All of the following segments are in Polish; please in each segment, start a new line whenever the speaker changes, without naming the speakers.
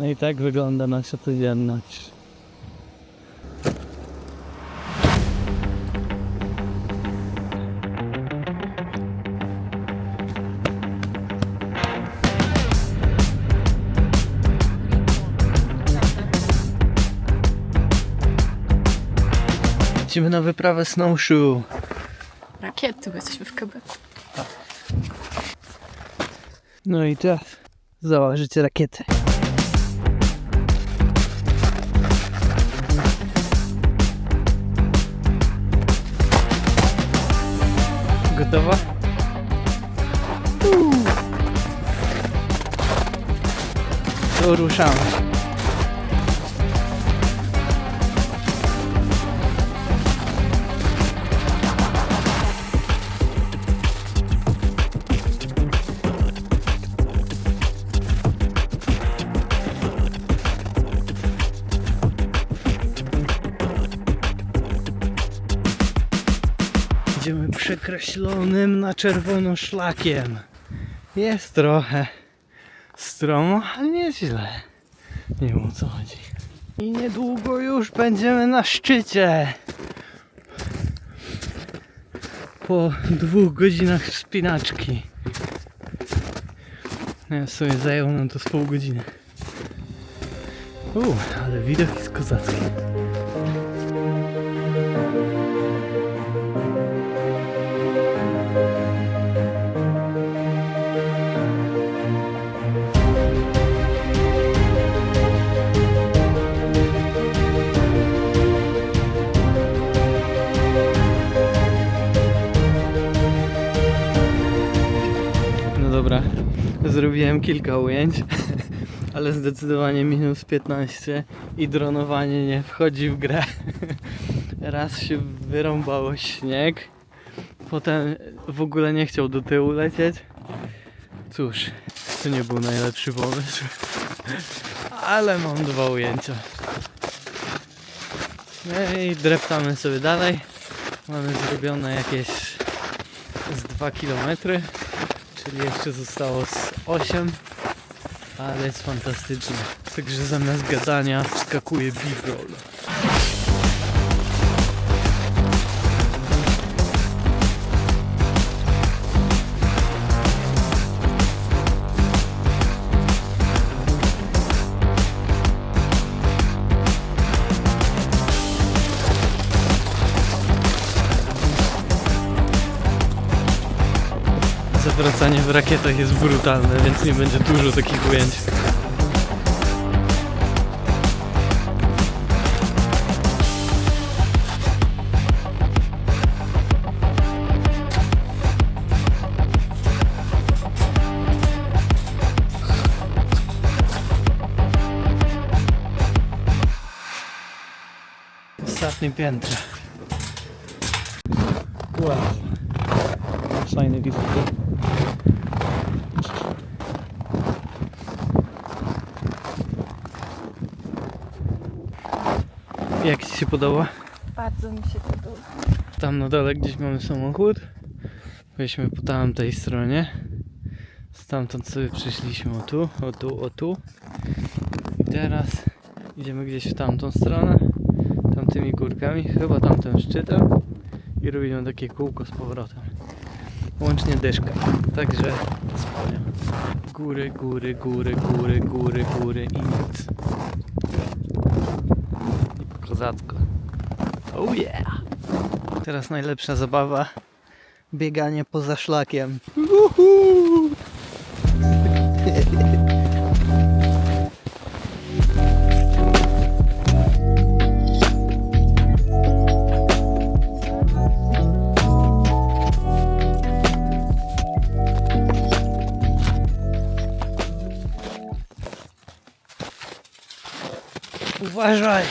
No i tak wygląda nasza codzienność. Lecimy na wyprawę snowshoe.
Rakiety, bo jesteśmy w Quebecu.
No i czas założyć rakietę. Gotowa? To ruszamy. Idziemy przekreślonym na czerwono szlakiem. Jest trochę stromo, ale nie jest źle. Nie wiem, o co chodzi. I niedługo już będziemy na szczycie. Po 2 godzinach wspinaczki. Ja sobie zajęło nam to z pół godziny. Ale widok jest kozacki. Dobra, zrobiłem kilka ujęć, ale zdecydowanie minus 15 i dronowanie nie wchodzi w grę. Raz się wyrąbało śnieg, potem w ogóle nie chciał do tyłu lecieć. Cóż, to nie był najlepszy pomysł, ale mam 2 ujęcia. No i dreptamy sobie dalej. Mamy zrobione jakieś z 2 km. Czyli jeszcze zostało z 8, ale jest fantastycznie. Także zamiast gadania wskakuje b-roll. Zawracanie w rakietach jest brutalne, więc nie będzie dużo takich ujęć. Ostatnie piętro. Wow. Fajny widok. Jak Ci się podoba?
Bardzo mi się podoba.
Tam na dole gdzieś mamy samochód. Byliśmy po tamtej stronie. Stamtąd sobie przyszliśmy o tu. I teraz idziemy gdzieś w tamtą stronę. Tamtymi górkami, chyba tamtym szczytem. I robimy takie kółko z powrotem. Łącznie dyszka. Także wspaniale. Góry i nic. I kozacko. Oh yeah! Teraz najlepsza zabawa. Bieganie poza szlakiem. Uhu! Uważaj!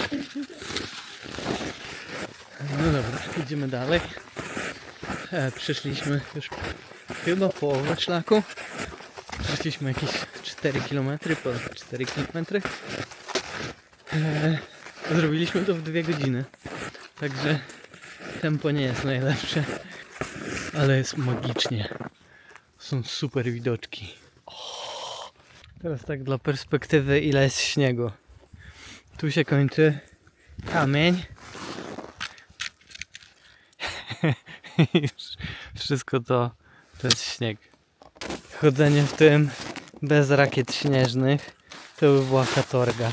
No dobra, idziemy dalej. Przeszliśmy już chyba połowę szlaku. Przeszliśmy jakieś 4 km, po 4 km. Zrobiliśmy to w 2 godziny. Także tempo nie jest najlepsze, ale jest magicznie. Są super widoczki. Teraz tak dla perspektywy, ile jest śniegu. Tu się kończy kamień. Już wszystko to jest śnieg. Chodzenie w tym bez rakiet śnieżnych to by była katorga.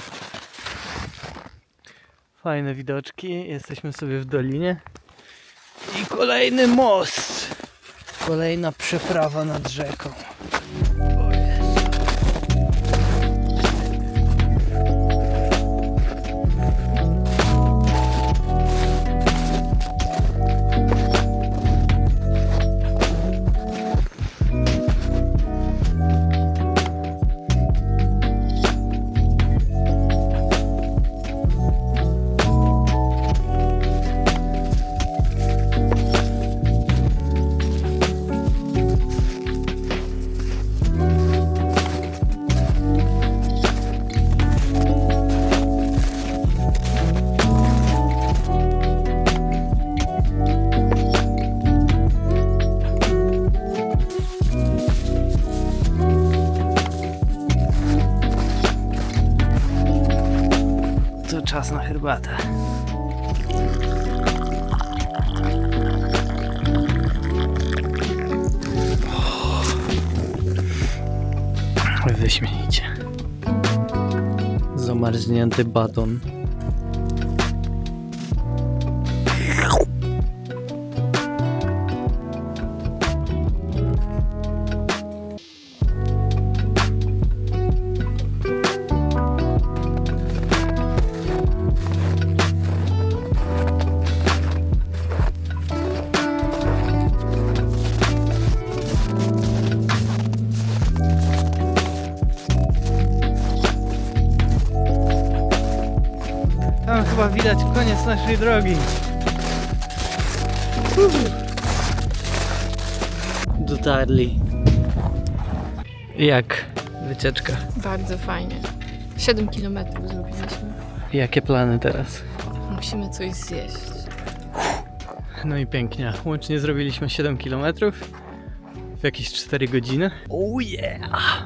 Fajne widoczki. Jesteśmy sobie w dolinie. I kolejny most. Kolejna przeprawa nad rzeką. O Jezu. To czas na herbatę. Wyśmienicie. Zamarznięty baton. Tam chyba widać koniec naszej drogi. Dotarli. Jak wycieczka?
Bardzo fajnie. 7 km zrobiliśmy.
Jakie plany teraz?
Musimy coś zjeść.
No i pięknie. Łącznie zrobiliśmy 7 km w jakieś 4 godziny. Oh yeah!